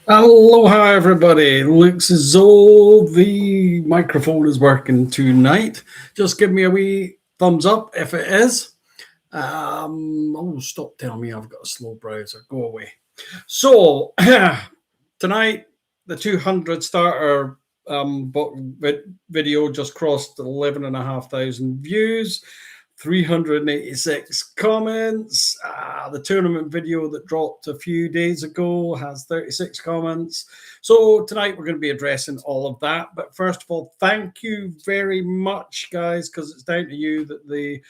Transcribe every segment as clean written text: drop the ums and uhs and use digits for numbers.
Aloha, everybody. Looks as though the microphone is working tonight. Just give me a wee thumbs up if it is. Oh, stop telling me I've got a slow browser. Go away. So, tonight, the 200 starter video just crossed 11,500 views. 386 comments. The tournament video that dropped a few days ago has 36 comments. So tonight we're going to be addressing all of that. But first of all, thank you very much, guys, because it's down to you that the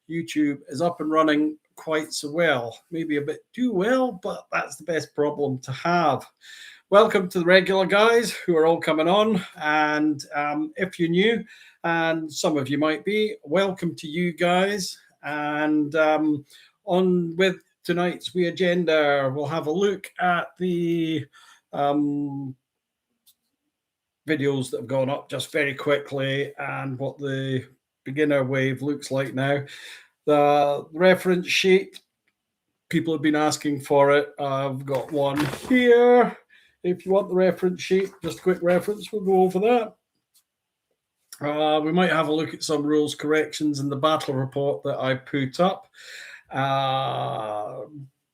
YouTube is up and running quite so well. Maybe a bit too well, but that's the best problem to have. Welcome to the regular guys who are all coming on. And if you're new, and some of you might be, welcome to you guys. And on with tonight's wee agenda, we'll have a look at the videos that have gone up just very quickly and what the beginner wave looks like now. The reference sheet, people have been asking for it. I've got one here. If you want the reference sheet, just a quick reference, we'll go over that. We might have a look at some rules corrections in the battle report that I put up.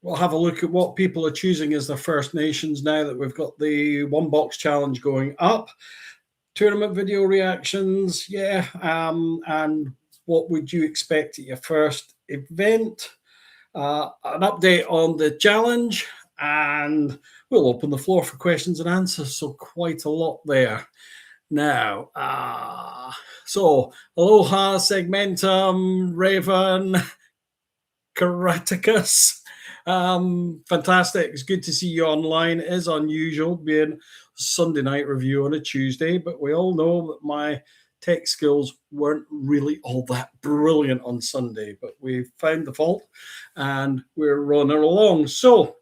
We'll have a look at what people are choosing as their First Nations now that we've got the one box challenge going up. Tournament video reactions, yeah. And what would you expect at your first event? An update on the challenge, and we'll open the floor for questions and answers. So quite a lot there. Now, so aloha, segmentum, Raven, Karaticus. Fantastic. It's good to see you online. It is unusual being a Sunday night review on a Tuesday, but we all know that my tech skills weren't really all that brilliant on Sunday, but we found the fault and we're running along. So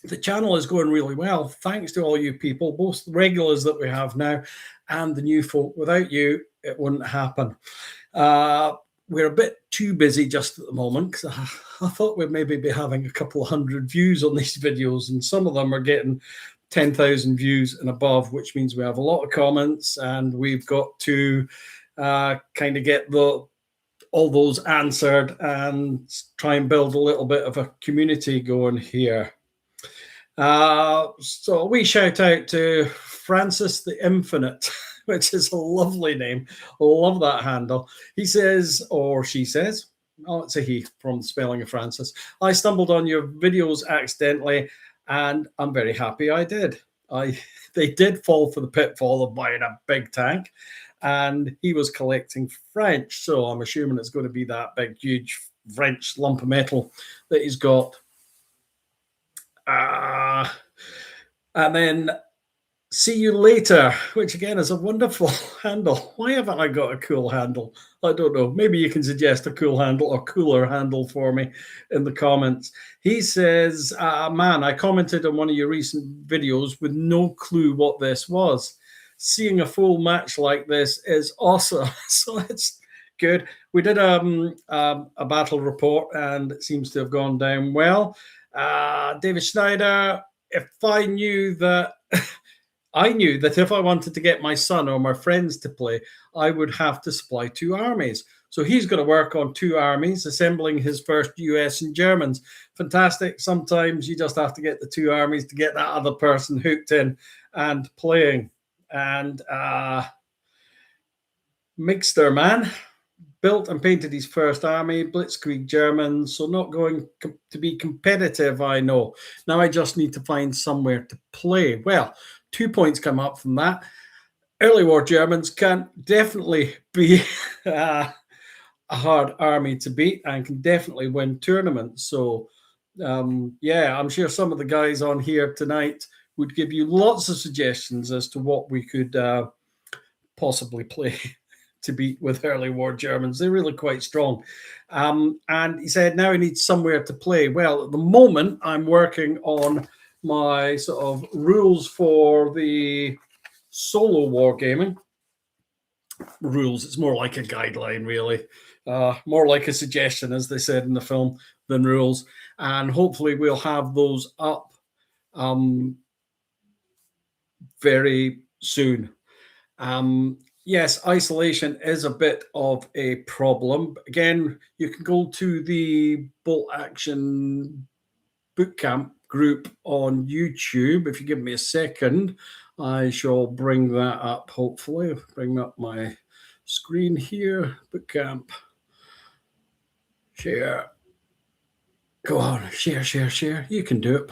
the channel is going really well. Thanks to all you people, both the regulars that we have now and the new folk. Without you, it wouldn't happen. We're a bit too busy just at the moment because I thought we'd maybe be having a couple of hundred views on these videos, and some of them are getting 10,000 views and above, which means we have a lot of comments, and we've got to kind of get all those answered and try and build a little bit of a community going here. So we shout out to Francis the Infinite, which is a lovely name. Love that handle. He says, or she says, oh, it's a he from the spelling of Francis. I stumbled on your videos accidentally, and I'm very happy I did. They did fall for the pitfall of buying a big tank, and he was collecting French. So I'm assuming it's going to be that big, huge French lump of metal that he's got. And then see you later, which again is a wonderful handle. Why haven't I got a cool handle? I don't know. Maybe you can suggest a cool handle or cooler handle for me in the comments. He says, man, I commented on one of your recent videos with no clue what this was. Seeing a full match like this is awesome. So it's good. We did a battle report and it seems to have gone down well. David Schneider, if I knew that if I wanted to get my son or my friends to play, I would have to supply 2 armies. So he's going to work on 2 armies, assembling his first US and Germans. Fantastic. Sometimes you just have to get the 2 armies to get that other person hooked in and playing. And Mixter Man built and painted his first army, Blitzkrieg Germans, so not going to be competitive, I know. Now I just need to find somewhere to play. Well, 2 points come up from that. Early war Germans can definitely be a hard army to beat and can definitely win tournaments. So, yeah, I'm sure some of the guys on here tonight would give you lots of suggestions as to what we could possibly play to beat with early war Germans. They're really quite strong. And he said now he needs somewhere to play. Well, at the moment, I'm working on my sort of rules for the solo wargaming. Rules, it's more like a guideline, really. More like a suggestion, as they said in the film, than rules. And hopefully we'll have those up very soon. Yes, isolation is a bit of a problem. Again, you can go to the Bolt Action Bootcamp group on YouTube. If you give me a second, I shall bring that up, hopefully. Bring up my screen here. Bootcamp. Share. Go on, share, share, share. You can do it.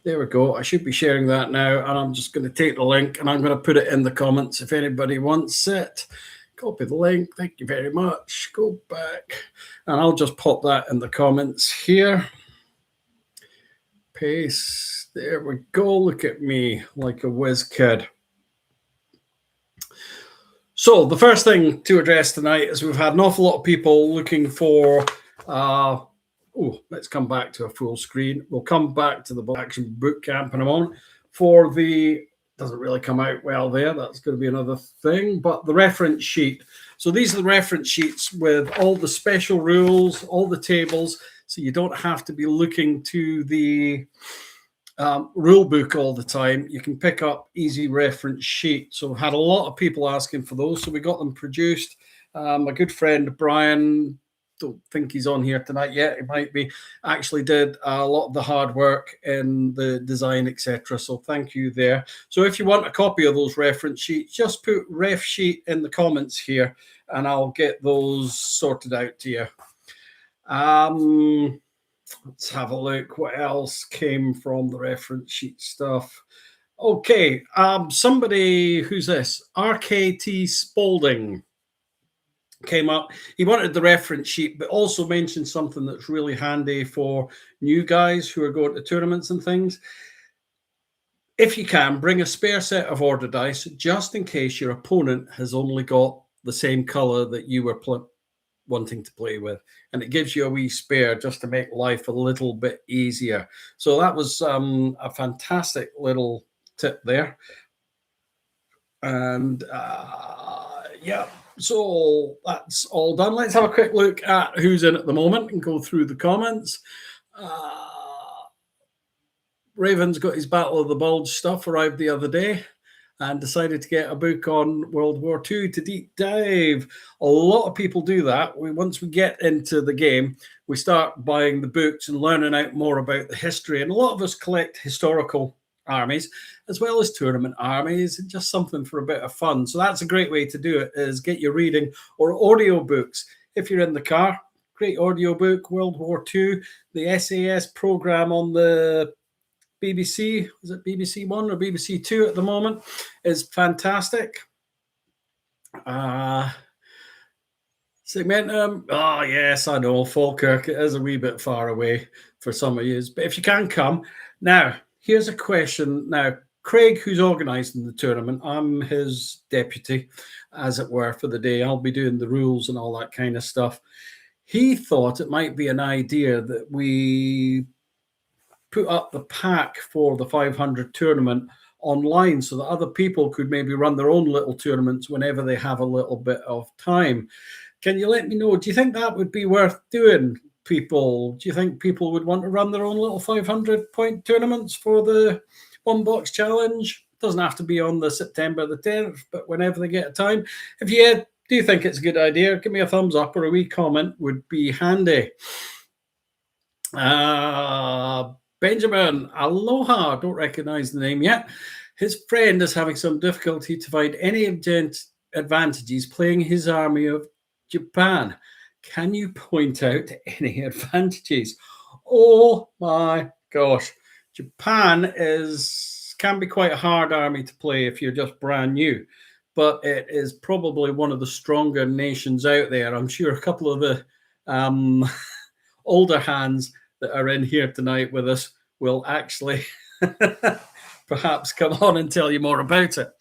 There we go. I should be sharing that now, and I'm just going to take the link and I'm going to put it in the comments if anybody wants it. Copy the link. Thank you very much. Go back, and I'll just pop that in the comments here. Paste. There we go. Look at me like a whiz kid. So the first thing to address tonight is we've had an awful lot of people looking for let's come back to a full screen. We'll come back to the Action Bootcamp in a moment. For the, doesn't really come out well there. That's going to be another thing, but the reference sheet. So these are the reference sheets with all the special rules, all the tables, so you don't have to be looking to the rule book all the time. You can pick up easy reference sheet. So we've had a lot of people asking for those, so we got them produced. My good friend Brian, don't think he's on here tonight yet, he might be, actually did a lot of the hard work in the design, etc. So thank you there. So if you want a copy of those reference sheets, just put ref sheet in the comments here and I'll get those sorted out to you. Let's have a look what else came from the reference sheet stuff. Okay, somebody, who's this? RKT Spalding came up. He wanted the reference sheet, but also mentioned something that's really handy for new guys who are going to tournaments and things. If you can, bring a spare set of order dice just in case your opponent has only got the same color that you were wanting to play with, and it gives you a wee spare just to make life a little bit easier. So that was a fantastic little tip there. And yeah, so that's all done. Let's have a quick look at who's in at the moment and go through the comments. Raven's got his Battle of the Bulge stuff, arrived the other day and decided to get a book on World War II to deep dive. A lot of people do that. Once we get into the game, we start buying the books and learning out more about the history. And a lot of us collect historical armies as well as tournament armies, and just something for a bit of fun. So that's a great way to do it, is get your reading or audio books. If you're in the car, great audio book, World War II, the SAS program on the BBC, is it BBC One or BBC Two at the moment, is fantastic. Segmentum, oh yes, I know, Falkirk, it is a wee bit far away for some of you, but if you can come. Now, here's a question. Now, Craig, who's organising the tournament, I'm his deputy, as it were, for the day. I'll be doing the rules and all that kind of stuff. He thought it might be an idea that we put up the pack for the 500 tournament online so that other people could maybe run their own little tournaments whenever they have a little bit of time. Can you let me know? Do you think that would be worth doing, people? Do you think people would want to run their own little 500-point tournaments for the One Box Challenge? Doesn't have to be on the September the 10th, but whenever they get time. If you do think it's a good idea, give me a thumbs up or a wee comment would be handy. Benjamin, aloha, don't recognize the name yet. His friend is having some difficulty to find any advantages playing his army of Japan. Can you point out any advantages? Oh my gosh. Japan can be quite a hard army to play if you're just brand new, but it is probably one of the stronger nations out there. I'm sure a couple of the older hands that are in here tonight with us will actually perhaps come on and tell you more about it.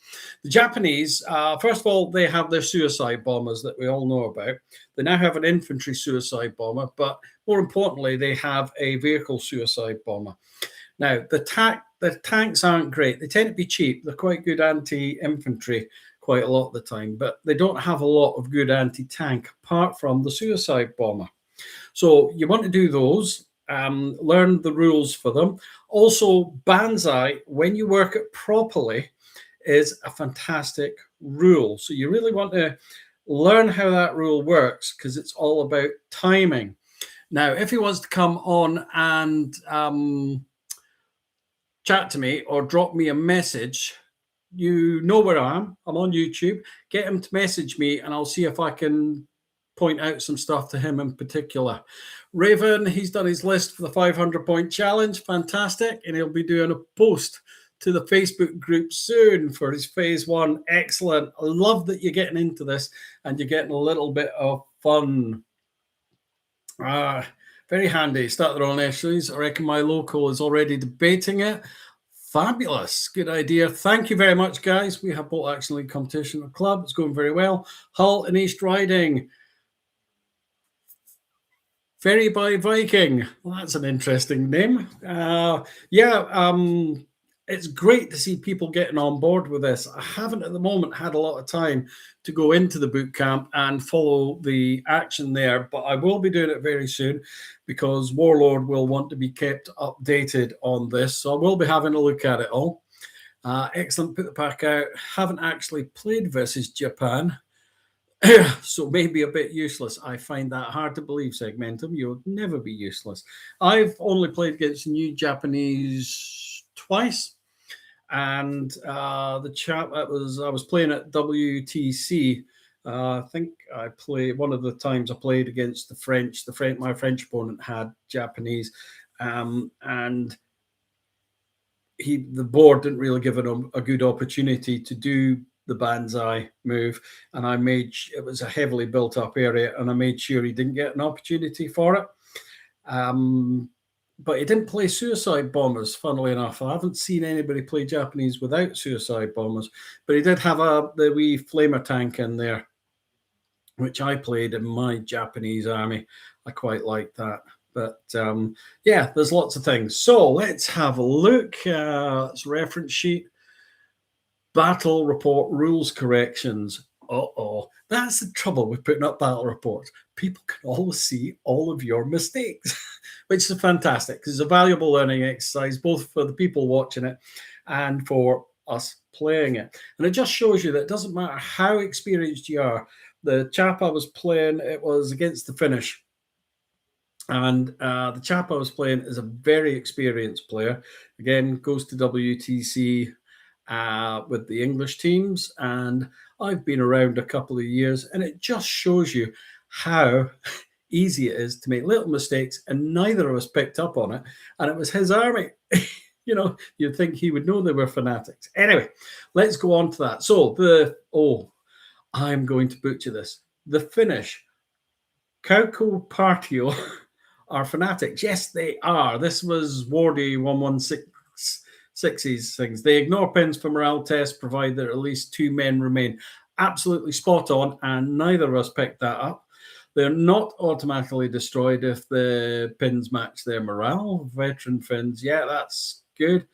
The Japanese, first of all, they have their suicide bombers that we all know about. They now have an infantry suicide bomber, but more importantly, they have a vehicle suicide bomber. Now, the tanks aren't great. They tend to be cheap. They're quite good anti-infantry quite a lot of the time, but they don't have a lot of good anti-tank apart from the suicide bomber. So you want to do those. learn the rules for them. Also, Banzai, when you work it properly, is a fantastic rule. So you really want to learn how that rule works because it's all about timing. Now, if he wants to come on and chat to me or drop me a message, you know where I am. I'm on YouTube. Get him to message me and I'll see if I can point out some stuff to him in particular. Raven, he's done his list for the 500-point challenge. Fantastic. And he'll be doing a post to the Facebook group soon for his phase 1. Excellent. I love that you're getting into this and you're getting a little bit of fun. Very handy. Start their own essays. I reckon my local is already debating it. Fabulous. Good idea. Thank you very much, guys. We have Bolt Action League competition at club. It's going very well. Hull and East Riding. Ferry by Viking. Well, that's an interesting name. It's great to see people getting on board with this. I haven't at the moment had a lot of time to go into the boot camp and follow the action there, but I will be doing it very soon because Warlord will want to be kept updated on this. So I will be having a look at it all. Excellent. Put the pack out. Haven't actually played versus Japan. So maybe a bit useless. I find that hard to believe, Segmentum. You'll never be useless. I've only played against New Japanese twice. And the chap I was playing at WTC. I think I played one of the times I played against the French. My French opponent had Japanese, and the board didn't really give him a good opportunity to do the Banzai move, and it was a heavily built up area, and I made sure he didn't get an opportunity for it. But he didn't play suicide bombers, funnily enough. I haven't seen anybody play Japanese without suicide bombers, but he did have the wee flamer tank in there, which I played in my Japanese army. I quite like that. But yeah, there's lots of things. So let's have a look. It's a reference sheet. Battle report rules corrections. That's the trouble with putting up battle reports. People can always see all of your mistakes, which is fantastic because it's a valuable learning exercise, both for the people watching it and for us playing it. And it just shows you that it doesn't matter how experienced you are. The chap I was playing, it was against the Finnish. And the chap I was playing is a very experienced player. Again, goes to WTC with the English teams, and I've been around a couple of years, and it just shows you how easy it is to make little mistakes, and neither of us picked up on it, and it was his army. You'd think he would know they were fanatics. Anyway, let's go on to that. So I'm going to butcher this. The Finnish, Kauko Partio, are fanatics. Yes, they are. This was Wardy 116's things. They ignore pins for morale tests, provided that at least 2 men remain. Absolutely spot on, and neither of us picked that up. They're not automatically destroyed if the pins match their morale. Veteran Finns, yeah, that's good.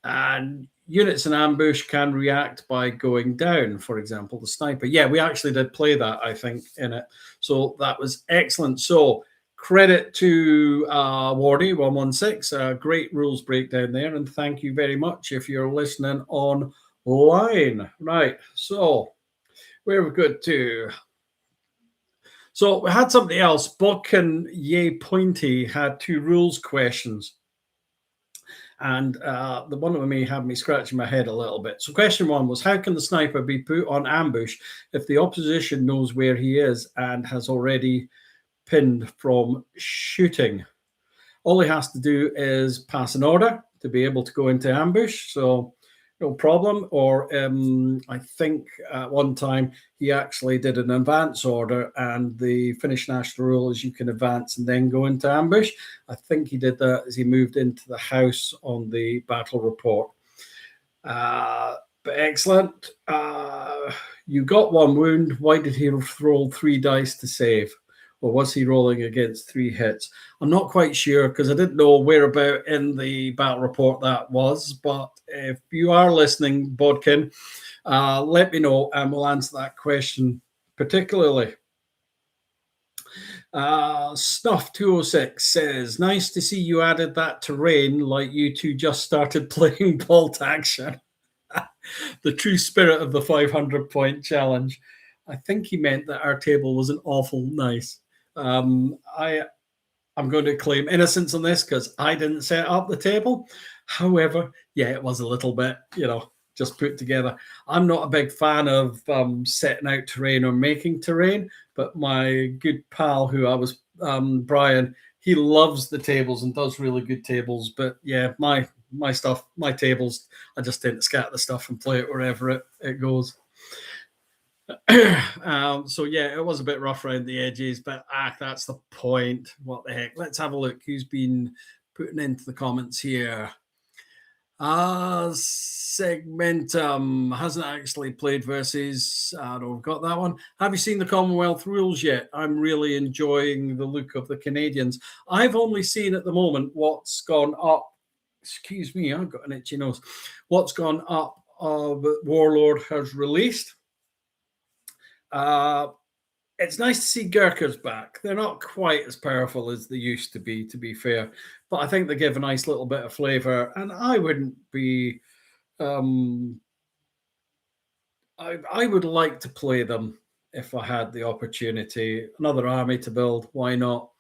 And units in ambush can react by going down, for example, the sniper. Yeah, we actually did play that, I think, in it. So that was excellent. So credit to Wardy 116, great rules breakdown there, and thank you very much if you're listening online. Right, so where we good to? So we had something else. Bodkin Ye Pointy had 2 rules questions, and the one of them had me scratching my head a little bit. So question 1 was, how can the sniper be put on ambush if the opposition knows where he is and has already pinned from shooting? All he has to do is pass an order to be able to go into ambush, so no problem. Or I think at one time he actually did an advance order, and the Finnish national rule is you can advance and then go into ambush. I think he did that as he moved into the house on the battle report. But excellent. You got 1 wound. Why did he roll 3 dice to save? Or was he rolling against 3 hits? I'm not quite sure because I didn't know whereabout in the battle report that was. But if you are listening, Bodkin, let me know and we'll answer that question particularly. Snuff 206 says, nice to see you added that terrain like you two just started playing Bolt Action. The true spirit of the 500 point challenge. I think he meant that our table was an awful nice. I'm going to claim innocence on this because I didn't set up the table. However, yeah, it was a little bit, just put together. I'm not a big fan of setting out terrain or making terrain, but my good pal who I was, Brian, he loves the tables and does really good tables. But yeah, my stuff, my tables, I just tend to scatter the stuff and play it wherever it goes. So yeah, it was a bit rough around the edges, but that's the point. What the heck? Let's have a look who's been putting into the comments here. Segmentum hasn't actually played versus. I don't know, we've got that one. Have you seen the Commonwealth rules yet? I'm really enjoying the look of the Canadians. I've only seen at the moment what's gone up. Excuse me, I've got an itchy nose. What's gone up Warlord has released. It's nice to see Gurkhas back. They're not quite as powerful as they used to be fair. But I think they give a nice little bit of flavor. And I wouldn't be... I would like to play them if I had the opportunity. Another army to build, why not?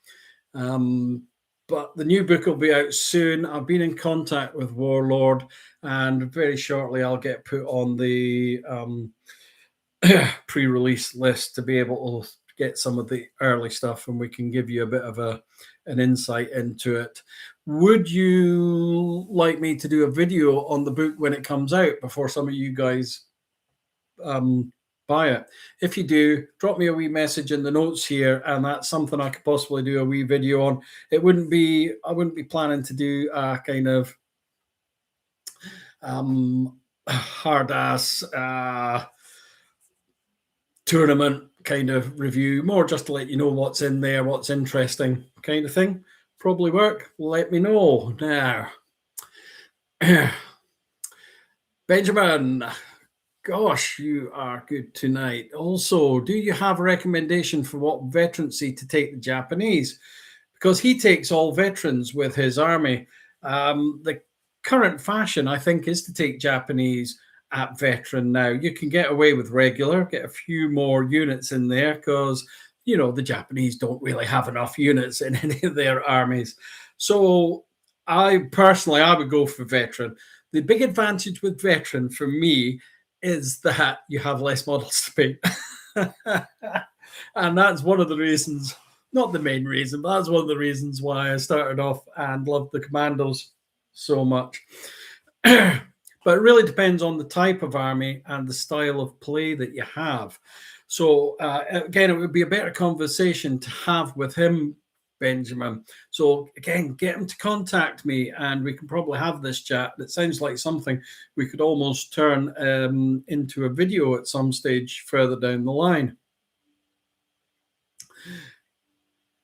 But the new book will be out soon. I've been in contact with Warlord, and very shortly I'll get put on the... pre-release list to be able to get some of the early stuff, and we can give you a bit of an insight into it. Would you like me to do a video on the book when it comes out before some of you guys buy it? If you do, drop me a wee message in the notes here, and that's something I could possibly do a wee video on. I wouldn't be planning to do a kind of hard ass tournament kind of review, more just to let you know what's in there, what's interesting kind of thing. Probably work. Let me know. Now, Benjamin, gosh, you are good tonight. Also, do you have a recommendation for what veterancy to take the Japanese? Because he takes all veterans with his army. The current fashion, I think, is to take Japanese at veteran now. You can get away with regular, get a few more units in there because, the Japanese don't really have enough units in any of their armies. So I would go for veteran. The big advantage with veteran for me is that you have less models to paint. And that's one of the reasons, not the main reason, but that's one of the reasons why I started off and loved the Commandos so much. But it really depends on the type of army and the style of play that you have. So again, it would be a better conversation to have with him, Benjamin. So again, get him to contact me and we can probably have this chat. It sounds like something we could almost turn into a video at some stage further down the line.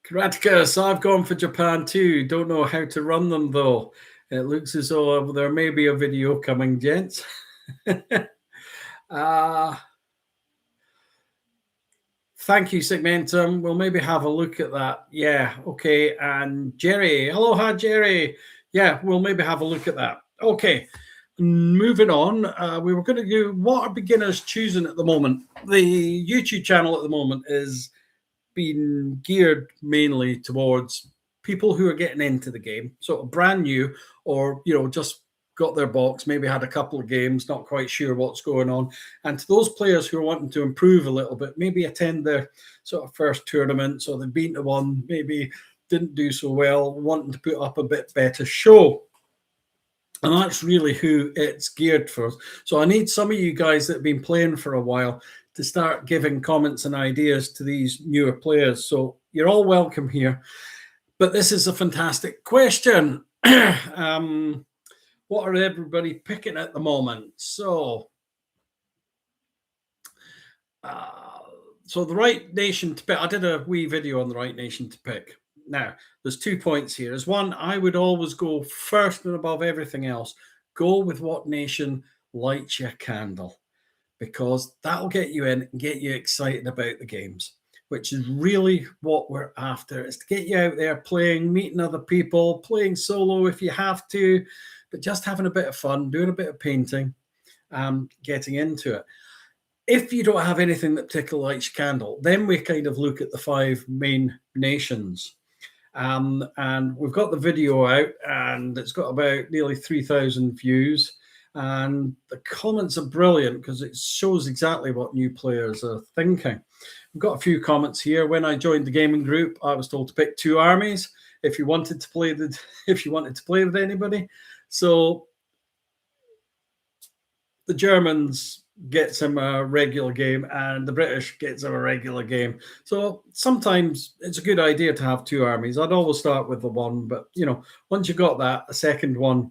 Karaticus, I've gone for Japan too. Don't know how to run them though. It looks as though there may be a video coming, gents. Thank you, Segmentum. We'll maybe have a look at that. Yeah, okay. And Jerry, aloha, Jerry. Yeah, we'll maybe have a look at that. Okay, moving on. We were going to do what are beginners choosing at the moment. The YouTube channel at the moment is being geared mainly towards people who are getting into the game, sort of brand new, or just got their box, maybe had a couple of games, not quite sure what's going on. And to those players who are wanting to improve a little bit, maybe attend their sort of first tournaments, or they've been to one, maybe didn't do so well, wanting to put up a bit better show. And that's really who it's geared for. So I need some of you guys that have been playing for a while to start giving comments and ideas to these newer players. So you're all welcome here. But this is a fantastic question. What are everybody picking at the moment? So the right nation to pick. I did a wee video on the right nation to pick. Now, there's 2 points here. As one, I would always go first and above everything else. Go with what nation lights your candle, because that'll get you in and get you excited about the games. which is really what we're after, is to get you out there playing, meeting other people, playing solo if you have to, but just having a bit of fun, doing a bit of painting, getting into it. If you don't have anything that particularly lights your candle, then we kind of look at the 5 main nations. And we've got the video out, and it's got about nearly 3,000 views. And the comments are brilliant because it shows exactly what new players are thinking. We've got a few comments here. When I joined the gaming group, I was told to pick 2 armies if you wanted to play with anybody. So the Germans gets him a regular game, and the British gets him a regular game. So sometimes it's a good idea to have 2 armies. I'd always start with the one, but once you've got that, a second one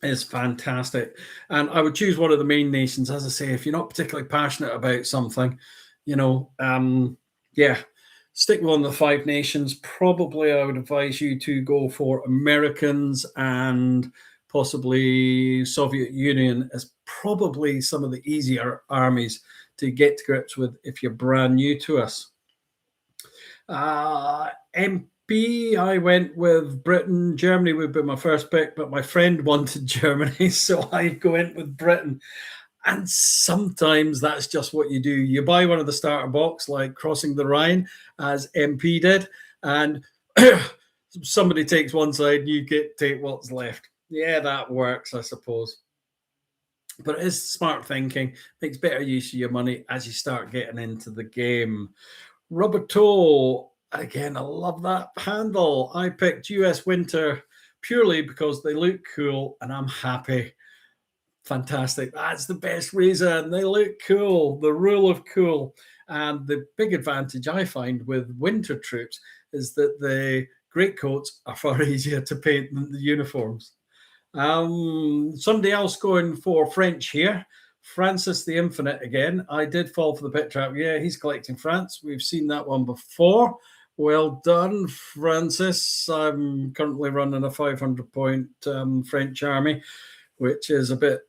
is fantastic. And I would choose one of the main nations. As I say, if you're not particularly passionate about something, stick with one of the 5 nations. Probably I would advise you to go for Americans and possibly Soviet Union as probably some of the easier armies to get to grips with if you're brand new to us. MP, I went with Britain. Germany would be my first pick, but my friend wanted Germany, so I went with Britain. And sometimes that's just what you do. You buy one of the starter box, like Crossing the Rhine, as MP did, and somebody takes one side and you take what's left. Yeah, that works, I suppose. But it is smart thinking, makes better use of your money as you start getting into the game. Rubber Toe, again, I love that handle. I picked US Winter purely because they look cool and I'm happy. Fantastic. That's the best reason. They look cool. The rule of cool. And the big advantage I find with winter troops is that the greatcoats are far easier to paint than the uniforms. Somebody else going for French here. Francis the Infinite again. I did fall for the pit trap. Yeah, he's collecting France. We've seen that one before. Well done, Francis. I'm currently running a 500-point French army, which is a bit,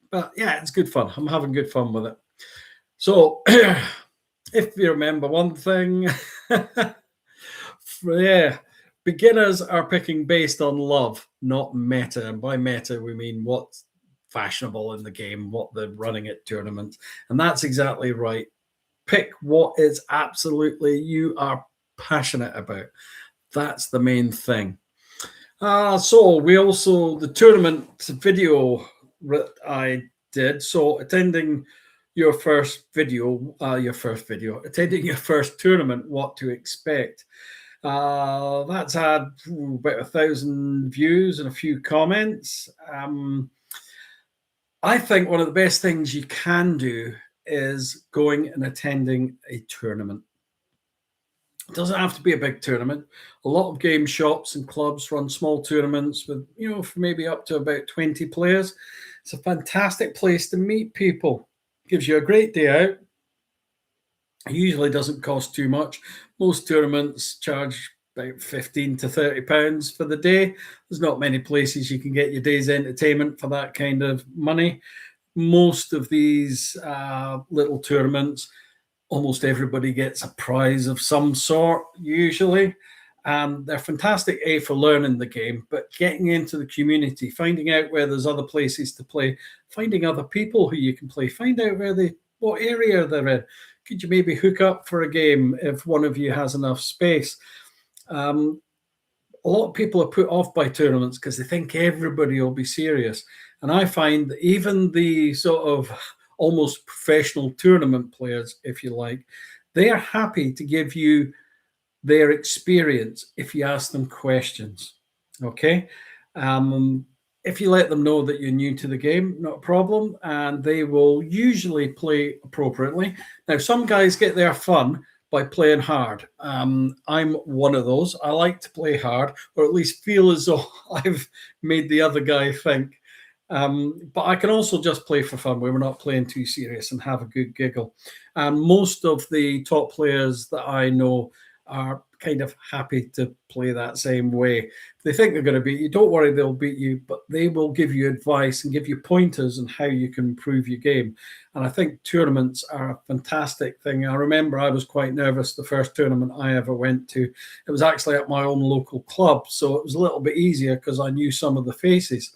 but yeah, it's good fun. I'm having good fun with it. So if you remember one thing, yeah, beginners are picking based on love, not meta. And by meta, we mean what's fashionable in the game, what they're running at tournaments. And that's exactly right. Pick what is absolutely you are passionate about. That's the main thing. So we also, the tournament video that I did, so attending your first video, attending your first tournament, what to expect. That's had about 1,000 views and a few comments. I think one of the best things you can do is going and attending a tournament. It doesn't have to be a big tournament. A lot of game shops and clubs run small tournaments with, for maybe up to about 20 players. It's a fantastic place to meet people. Gives you a great day out. It usually doesn't cost too much. Most tournaments charge about 15 to 30 pounds for the day. There's not many places you can get your day's entertainment for that kind of money. Most of these little tournaments, almost everybody gets a prize of some sort, usually. They're fantastic, for learning the game, but getting into the community, finding out where there's other places to play, finding other people who you can play, find out what area they're in. Could you maybe hook up for a game if one of you has enough space? A lot of people are put off by tournaments because they think everybody will be serious. And I find that even the sort of almost professional tournament players, if you like, they are happy to give you their experience if you ask them questions. Okay. If you let them know that you're new to the game, not a problem, and they will usually play appropriately. Now, some guys get their fun by playing hard. I'm one of those. I like to play hard, or at least feel as though I've made the other guy think. But I can also just play for fun where we're not playing too serious and have a good giggle. And most of the top players that I know are kind of happy to play that same way. If they think they're going to beat you, don't worry, they'll beat you, but they will give you advice and give you pointers on how you can improve your game. And I think tournaments are a fantastic thing. I remember I was quite nervous the first tournament I ever went to. It was actually at my own local club, so it was a little bit easier because I knew some of the faces.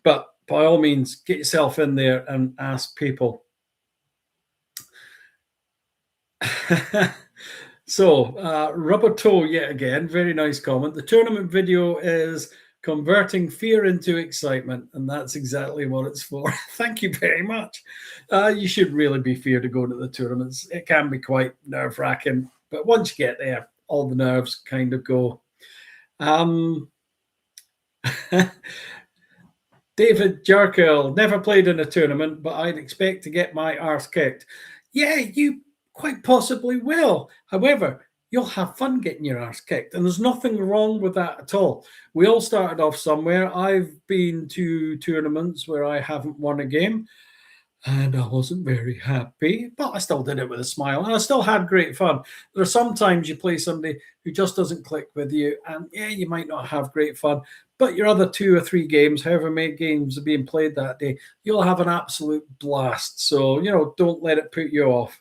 But by all means, get yourself in there and ask people. So, Rubber Toe, yet again, very nice comment. The tournament video is converting fear into excitement, and that's exactly what it's for. Thank you very much. You should really be feared to go to the tournaments. It can be quite nerve-wracking, but once you get there, all the nerves kind of go. David Jerkel, never played in a tournament, but I'd expect to get my arse kicked. Yeah, you quite possibly will. However, you'll have fun getting your arse kicked, and there's nothing wrong with that at all. We all started off somewhere. I've been to tournaments where I haven't won a game, and I wasn't very happy, but I still did it with a smile, and I still had great fun. There are sometimes you play somebody who just doesn't click with you, and yeah, you might not have great fun, but your other 2 or 3 games, however many games are being played that day, you'll have an absolute blast. So, don't let it put you off.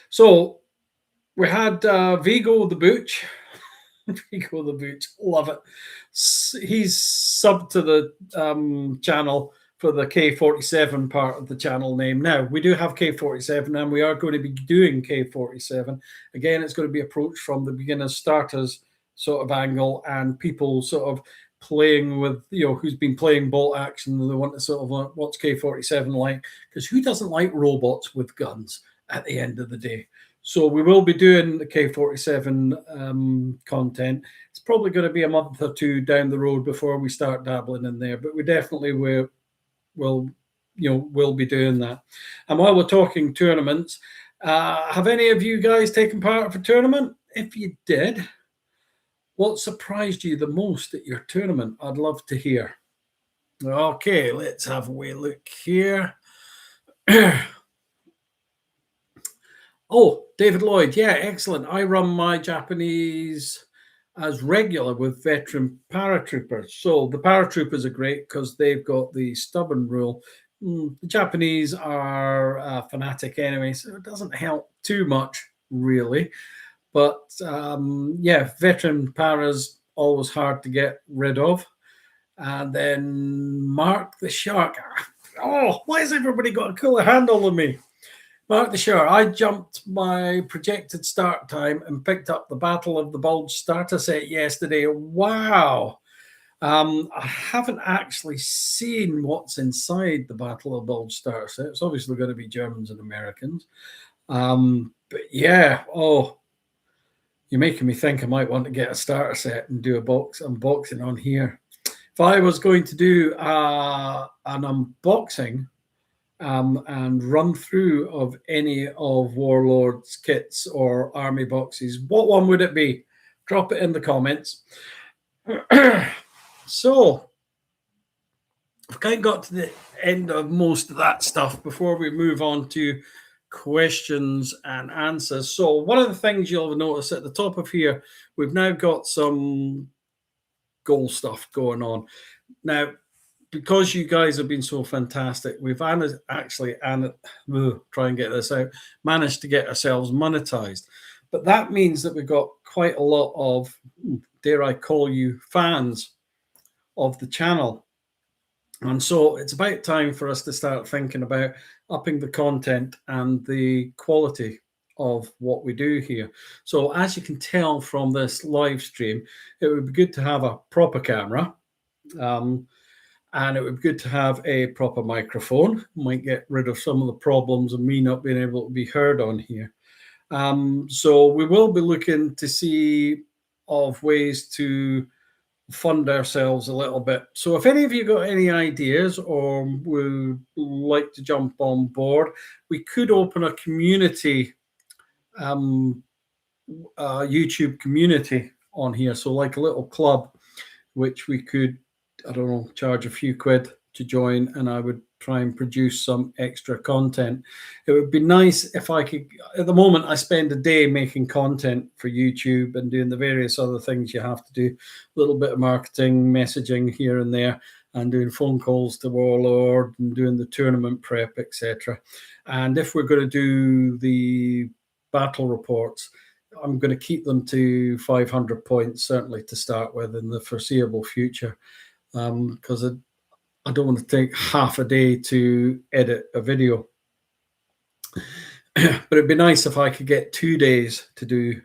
So we had Vigo the Booch. Vigo the Booch, love it. He's subbed to the channel for the K47 part of the channel name. Now, we do have K47, and we are going to be doing K47. Again, it's going to be approached from the beginners, starters sort of angle, and people sort of playing with, who's been playing bolt action, and they want to sort of what's K47 like, because who doesn't like robots with guns at the end of the day? So we will be doing the K47 content. It's probably going to be a month or 2 down the road before we start dabbling in there, but we definitely will be doing that. And while we're talking tournaments, have any of you guys taken part of a tournament? If you did, what surprised you the most at your tournament? I'd love to hear. Okay, let's have a wee look here. Oh, David Lloyd. Yeah, excellent. I run my Japanese as regular with veteran paratroopers. So the paratroopers are great because they've got the stubborn rule. The Japanese are fanatic anyway, so it doesn't help too much, really. But yeah, veteran paras always hard to get rid of. And then Mark the Shark. Oh, why has everybody got a cooler handle than me? Mark the Shark. I jumped my projected start time and picked up the Battle of the Bulge starter set yesterday. Wow. I haven't actually seen what's inside the Battle of Bulge starter set. It's obviously going to be Germans and Americans. But yeah, you're making me think I might want to get a starter set and do a unboxing on here. If I was going to do an unboxing and run through of any of Warlord's kits or army boxes, what one would it be? Drop it in the comments. So I've kind of got to the end of most of that stuff before we move on to questions and answers. So one of the things you'll notice at the top of here, we've now got some goal stuff going on. Now, because you guys have been so fantastic, we've actually try and get this out, managed to get ourselves monetized. But that means that we've got quite a lot of, dare I call you, fans of the channel. And so it's about time for us to start thinking about upping the content and the quality of what we do here. So as you can tell from this live stream, it would be good to have a proper camera. And it would be good to have a proper microphone. Might get rid of some of the problems of me not being able to be heard on here. So we will be looking to see of ways to fund ourselves a little bit. So if any of you got any ideas or would like to jump on board, we could open a community, YouTube community on here. So like a little club, which we could, I don't know, charge a few quid to join, and I would try and produce some extra content. It would be nice if I could. At the moment, I spend a day making content for YouTube and doing the various other things you have to do, a little bit of marketing, messaging here and there, and doing phone calls to Warlord and doing the tournament prep, etc. And if we're going to do the battle reports, I'm going to keep them to 500 points, certainly to start with, in the foreseeable future, because I don't want to take half a day to edit a video. But it'd be nice if I could get 2 days to do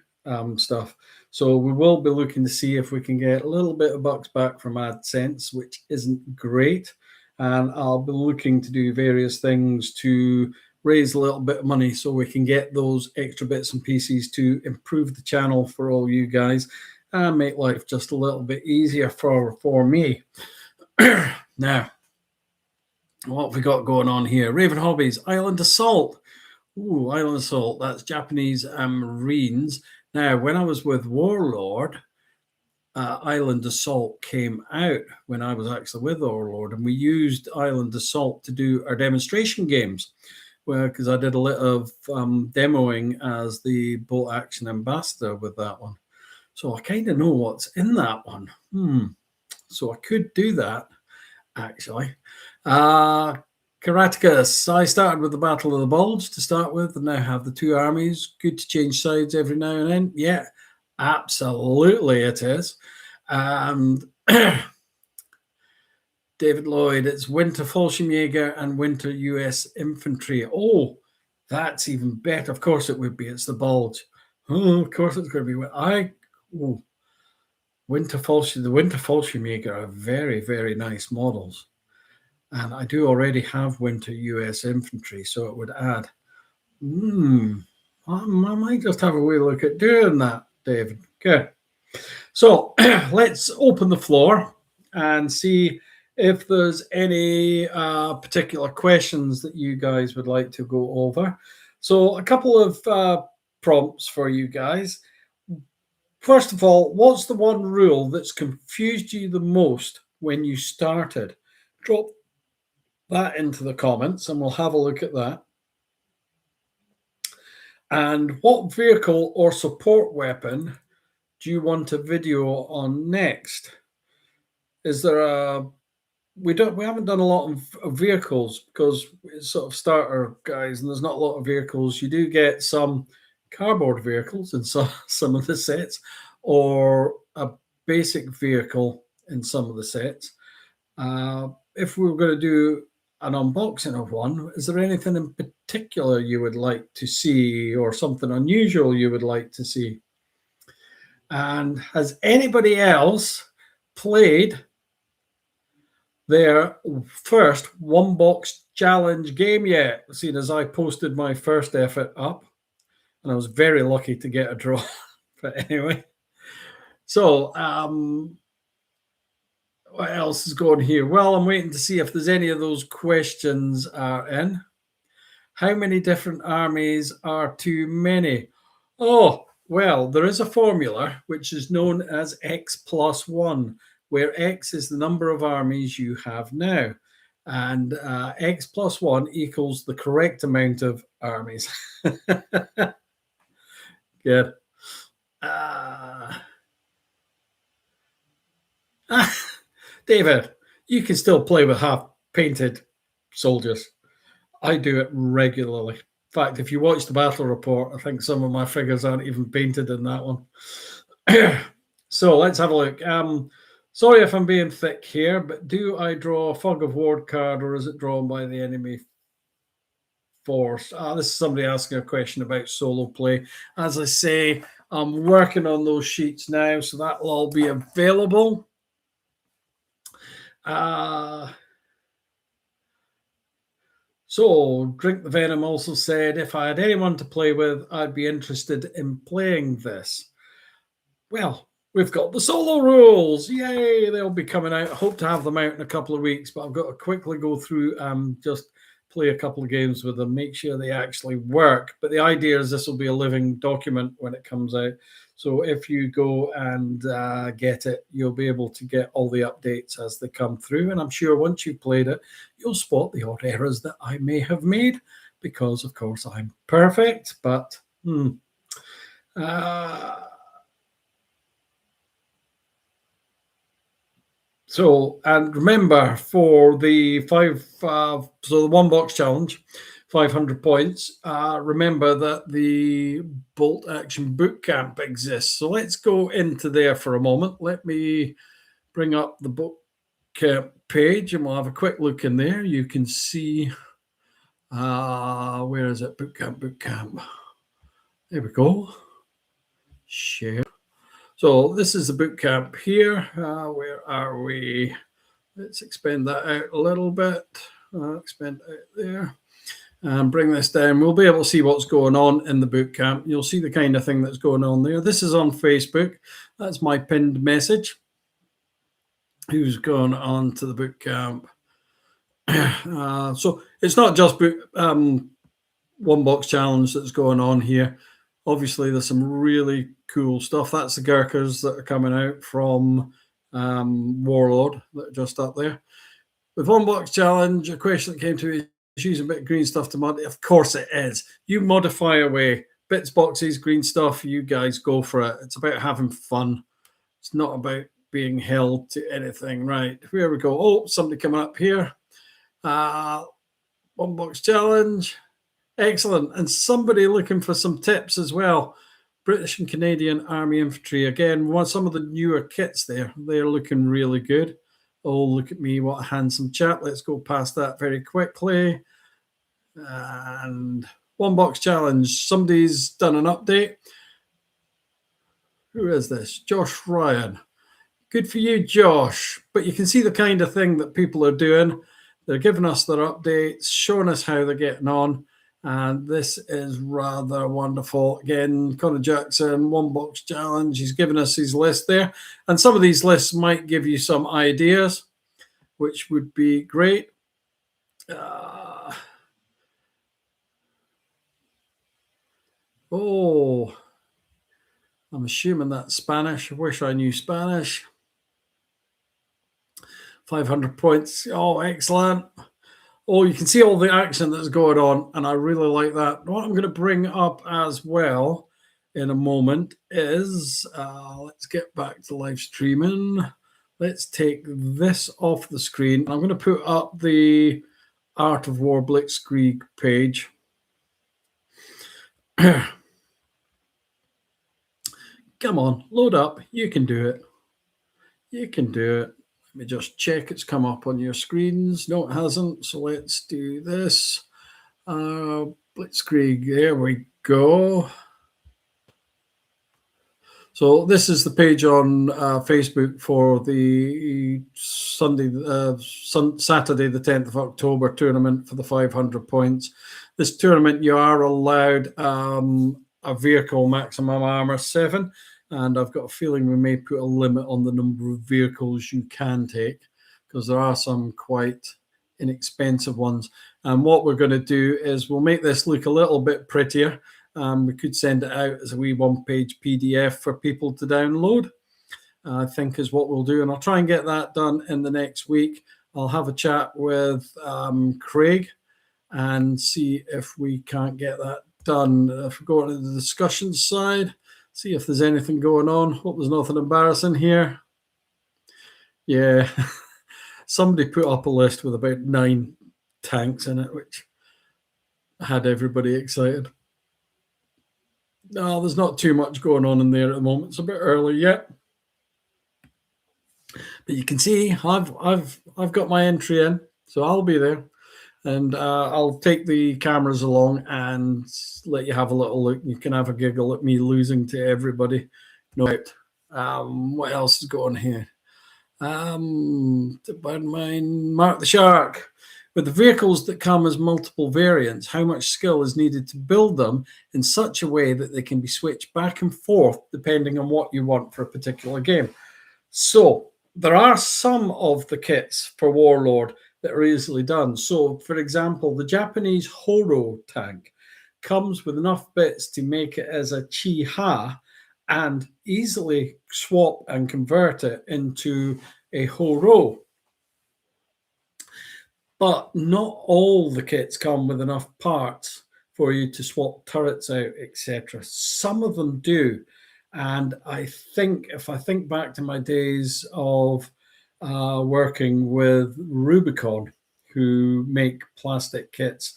stuff. So we will be looking to see if we can get a little bit of bucks back from AdSense, which isn't great. And I'll be looking to do various things to raise a little bit of money so we can get those extra bits and pieces to improve the channel for all you guys and make life just a little bit easier for me. Now, what have we got going on here? Raven Hobbies, Island Assault. Ooh, Island Assault, that's Japanese Marines. Now, when I was with Warlord, Island Assault came out when I was actually with Warlord, and we used Island Assault to do our demonstration games, because I did a lot of demoing as the bolt action ambassador with that one. So I kind of know what's in that one. So I could do that, actually. Karatekas, I started with the Battle of the Bulge to start with, and now have the two armies. Good to change sides every now and then. Yeah, absolutely it is. And David Lloyd, it's Winter Fallschirmjäger and Winter US Infantry. Oh, that's even better. Of course it would be. It's the Bulge. Oh, of course it's going to be. Winter Fallschirmjäger are very, very nice models. And I do already have Winter US Infantry, so it would add. I might just have a wee look at doing that, David. Okay. So let's open the floor and see if there's any particular questions that you guys would like to go over. So a couple of prompts for you guys. First of all, what's the one rule that's confused you the most when you started? Drop that into the comments and we'll have a look at that. And what vehicle or support weapon do you want a video on next? Is there a... We haven't done a lot of vehicles because it's sort of starter guys, and there's not a lot of vehicles. You do get some cardboard vehicles in some of the sets, or a basic vehicle in some of the sets. If we were going to do an unboxing of one, is there anything in particular you would like to see, or something unusual you would like to see? And has anybody else played their first one box challenge game yet? Seeing as I posted my first effort up, and I was very lucky to get a draw. But anyway, so what else is going here? Well, I'm waiting to see if there's any of those questions are in. How many different armies are too many? Oh, well, there is a formula which is known as X+1, where X is the number of armies you have now. And X+1 equals the correct amount of armies. Good. David, you can still play with half-painted soldiers. I do it regularly. In fact, if you watch the battle report, I think some of my figures aren't even painted in that one. So let's have a look. Sorry if I'm being thick here, but do I draw a Fog of War card, or is it drawn by the enemy force? This is somebody asking a question about solo play. As I say, I'm working on those sheets now, so that will all be available. So Drink the Venom also said, if I had anyone to play with, I'd be interested in playing this. Well, we've got the solo rules. Yay, they'll be coming out. I hope to have them out in a couple of weeks, but I've got to quickly go through just play a couple of games with them, make sure they actually work. But the idea is this will be a living document when it comes out. So if you go and get it, you'll be able to get all the updates as they come through. And I'm sure once you've played it, you'll spot the odd errors that I may have made because, of course, I'm perfect. But so, and remember for the the 1 box challenge, 500 points, remember that the Bolt Action Bootcamp exists. So let's go into there for a moment. Let me bring up the Bootcamp page and we'll have a quick look in there. You can see, where is it? Bootcamp. There we go. Share. So this is the bootcamp here. Where are we? Let's expand that out a little bit. Expand out there and bring this down. We'll be able to see what's going on in the bootcamp. You'll see the kind of thing that's going on there. This is on Facebook. That's my pinned message. Who's gone on to the bootcamp? So it's not just 1 box challenge that's going on here. Obviously, there's some really cool stuff. That's the Gurkhas that are coming out from Warlord that are just up there. With 1 box challenge, a question that came to me is using a bit of green stuff to mod. Of course it is. You modify away. Bits, boxes, green stuff, you guys go for it. It's about having fun. It's not about being held to anything. Right, here we go. Oh, somebody coming up here. 1 box challenge. Excellent. And somebody looking for some tips as well. British and Canadian Army Infantry. Again, some of the newer kits there. They're looking really good. Oh, look at me. What a handsome chap. Let's go past that very quickly. And 1 box challenge. Somebody's done an update. Who is this? Josh Ryan. Good for you, Josh. But you can see the kind of thing that people are doing. They're giving us their updates, showing us how they're getting on. And this is rather wonderful. Again, Connor Jackson, 1 box challenge. He's given us his list there. And some of these lists might give you some ideas, which would be great. Oh, I'm assuming that's Spanish. I wish I knew Spanish. 500 points. Oh, excellent. Oh, you can see all the action that's going on, and I really like that. What I'm going to bring up as well in a moment is, let's get back to live streaming. Let's take this off the screen. I'm going to put up the Art of War Blitzkrieg page. Come on, load up. You can do it. You can do it. Let me just check it's come up on your screens. No, it hasn't. So let's do this. Blitzkrieg. There we go. So this is the page on Facebook for the Saturday, the 10th of October tournament for the 500 points. This tournament, you are allowed a vehicle maximum armor 7. And I've got a feeling we may put a limit on the number of vehicles you can take because there are some quite inexpensive ones. And what we're going to do is we'll make this look a little bit prettier. We could send it out as a wee 1-page PDF for people to download, I think is what we'll do. And I'll try and get that done in the next week. I'll have a chat with Craig and see if we can't get that done. If we go on to the discussion side, see if there's anything going on. Hope there's nothing embarrassing here. Yeah, somebody put up a list with about 9 tanks in it, which had everybody excited. No, there's not too much going on in there at the moment. It's a bit early yet. But you can see I've got my entry in, so I'll be there. And I'll take the cameras along and let you have a little look. You can have a giggle at me losing to everybody. No doubt. What else is going here? Mark the Shark. With the vehicles that come as multiple variants, how much skill is needed to build them in such a way that they can be switched back and forth depending on what you want for a particular game? So there are some of the kits for Warlord that are easily done. So, for example, the Japanese Horo tank comes with enough bits to make it as a Chi-Ha and easily swap and convert it into a Horo. But not all the kits come with enough parts for you to swap turrets out, etc. Some of them do. And I think, if I think back to my days of working with Rubicon, who make plastic kits,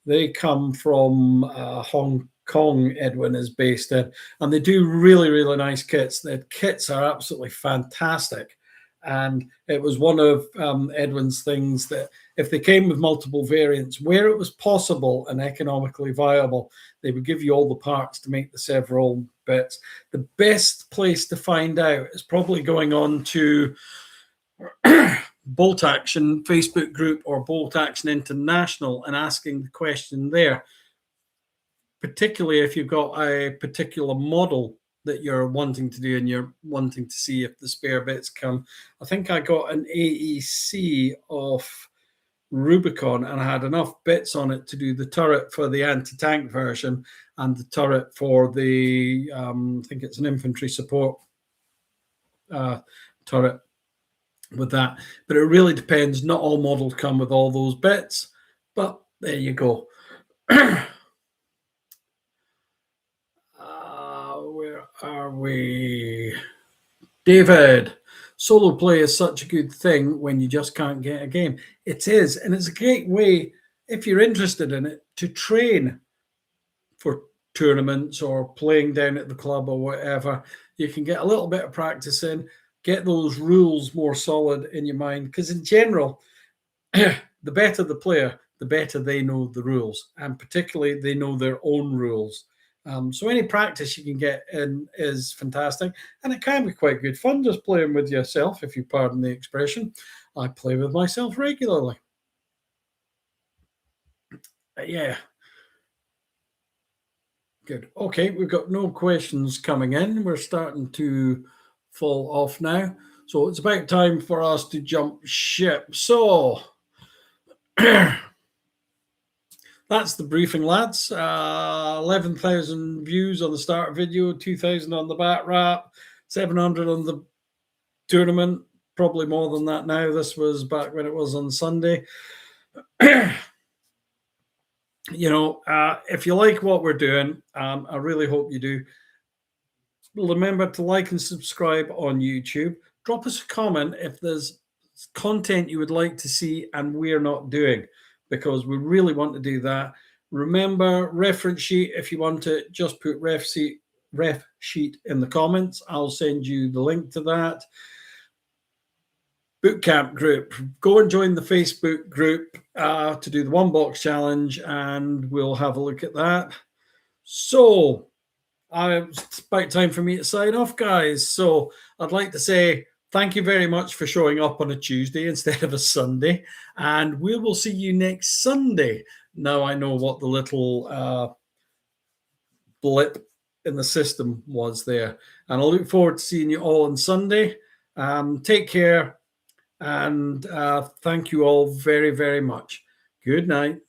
they come from Hong Kong, Edwin is based in, and they do really, really nice kits. Their kits are absolutely fantastic. And it was one of Edwin's things that if they came with multiple variants, where it was possible and economically viable, they would give you all the parts to make the several bits. The best place to find out is probably going on to Bolt Action Facebook group or Bolt Action International and asking the question there, particularly if you've got a particular model that you're wanting to do and you're wanting to see if the spare bits come. I think I got an AEC of Rubicon and I had enough bits on it to do the turret for the anti-tank version and the turret for the I think it's an infantry support turret with that. But it really depends. Not all models come with all those bits, but there you go. Where are we? David, solo play is such a good thing when you just can't get a game. It is, and it's a great way, if you're interested in it, to train for tournaments or playing down at the club or whatever. You can get a little bit of practice in, get those rules more solid in your mind, because in general, the better the player, the better they know the rules, and particularly they know their own rules. So any practice you can get in is fantastic, and it can be quite good fun just playing with yourself, if you pardon the expression. I play with myself regularly. Yeah. Good. Okay, we've got no questions coming in. We're starting to fall off now. So it's about time for us to jump ship. So that's the briefing, lads. 11,000 views on the start video, 2,000 on the bat wrap, 700 on the tournament, probably more than that now. This was back when it was on Sunday. If you like what we're doing, I really hope you do. Remember to like and subscribe on YouTube. Drop us a comment if there's content you would like to see and we're not doing, because we really want to do that. Remember, reference sheet, if you want to, just put ref sheet in the comments. I'll send you the link to that. Bootcamp group, go and join the Facebook group to do the one box challenge, and we'll have a look at that. So it's about time for me to sign off, guys. So I'd like to say thank you very much for showing up on a Tuesday instead of a Sunday, and we will see you next Sunday. Now I know what the little blip in the system was there, and I look forward to seeing you all on Sunday. Take care, and thank you all very, very much. Good night.